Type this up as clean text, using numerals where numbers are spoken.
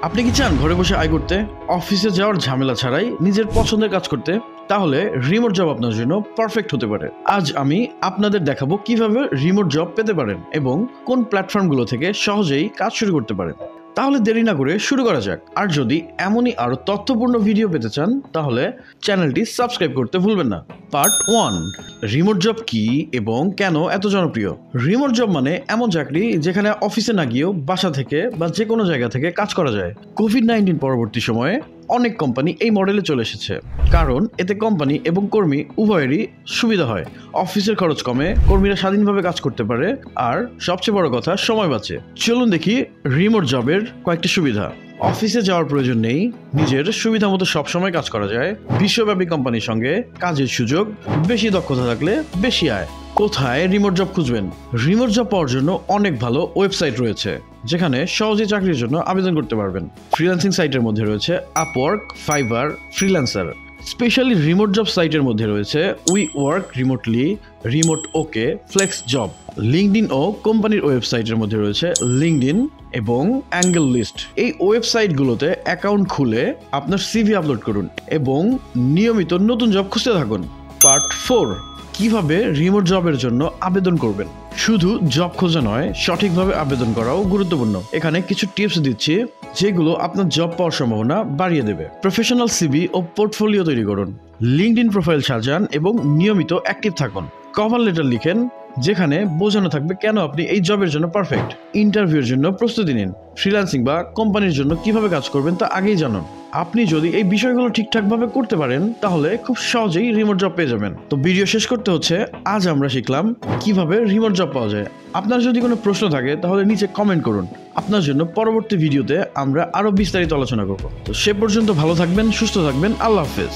আপনি কি চান ঘরে বসে আয় করতে, অফিসে যাওয়ার ঝামেলা ছাড়াই নিজের পছন্দের কাজ করতে? তাহলে রিমোট জব আপনার জন্য পারফেক্ট হতে পারে। আজ আমি আপনাদের দেখাবো কিভাবে রিমোট জব পেতে পারেন এবং কোন প্ল্যাটফর্মগুলো থেকে সহজেই কাজ শুরু করতে পারেন। তাহলে দেরি না করে শুরু করা যাক। আর যদি এমনই আরো তথ্যপূর্ণ ভিডিও পেতে চান তাহলে চ্যানেলটি সাবস্ক্রাইব করতে ভুলবেন না। পার্ট 1, রিমোট জব কি এবং কেন এত জনপ্রিয়। রিমোট জব মানে এমন চাকরি যেখানে অফিসে না গিয়েও বাসা থেকে বা যে কোনো জায়গা থেকে কাজ করা যায়। কোভিড-19 পরবর্তী সময়ে অনেক কোম্পানি এই মডেলে চলে এসেছে, কারণ এতে কোম্পানি এবং কর্মী উভয়েরই সুবিধা হয়। অফিসের খরচ কমে, কর্মীরা স্বাধীনভাবে কাজ করতে পারে, আর সবচেয়ে বড় কথা সময় বাঁচে। চলুন দেখি রিমোট জবের কয়েকটি সুবিধা। অফিসে যাওয়ার প্রয়োজন নেই, নিজের সুবিধা মতো সবসময় কাজ করা যায়, বিশ্বব্যাপী কোম্পানির সঙ্গে কাজের সুযোগ, বেশি দক্ষতা থাকলে বেশি আয়। কোথায় রিমোট জব খুঁজবেন? রিমোট জব পাওয়ার জন্য অনেক ভালো ওয়েবসাইট রয়েছে যেখানে সহজে চাকরির জন্য আবেদন করতে পারবেন। ফ্রিল্যান্সিং সাইটের মধ্যে রয়েছে Upwork, Fiverr, freelancer. Specially remote job সাইটের মধ্যে রয়েছে we work remotely, remote okay, flex job. LinkedIn ও কোম্পানির ওয়েবসাইটের মধ্যে রয়েছে লিঙ্কডইন এবং অ্যাঙ্গেল লিস্ট। এই ওয়েবসাইটগুলোতে অ্যাকাউন্ট খুলে আপনার সিভি আপলোড করুন এবং নিয়মিত নতুন জব খুঁজতে থাকুন। পার্ট 4, কিভাবে রিমোট জবের জন্য আবেদন করবেন। শুধু জব খোঁজা নয়, সঠিকভাবে আবেদন করাও গুরুত্বপূর্ণ। এখানে কিছু টিপস দিচ্ছি যেগুলো আপনার জব পাওয়ার সম্ভাবনা বাড়িয়ে দেবে। প্রফেশনাল সিভি ও পোর্টফোলিও তৈরি করুন, লিঙ্কডইন প্রোফাইল সাজান এবং নিয়মিত অ্যাক্টিভ থাকুন। কভার লেটার লিখেন যেখানে বোঝানো থাকবে কেন আপনি এই জবের জন্য পারফেক্ট। ইন্টারভিউর জন্য প্রস্তুতি নিন। ফ্রিল্যান্সিং বা কোম্পানির জন্য কিভাবে কাজ করবেন তা আগেই জানুন। আপনি যদি এই বিষয়গুলো ঠিকঠাকভাবে করতে পারেন তাহলে খুব সহজেই রিমোট জব পেয়ে যাবেন। তো ভিডিও শেষ করতে হচ্ছে, আজ আমরা শিখলাম কিভাবে রিমোট জব পাওয়া যায়। আপনার যদি কোনো প্রশ্ন থাকে তাহলে নিচে কমেন্ট করুন। আপনার জন্য পরবর্তী ভিডিওতে আমরা আরো বিস্তারিত আলোচনা করব। তো সে পর্যন্ত ভালো থাকবেন, সুস্থ থাকবেন। আল্লাহ হাফেজ।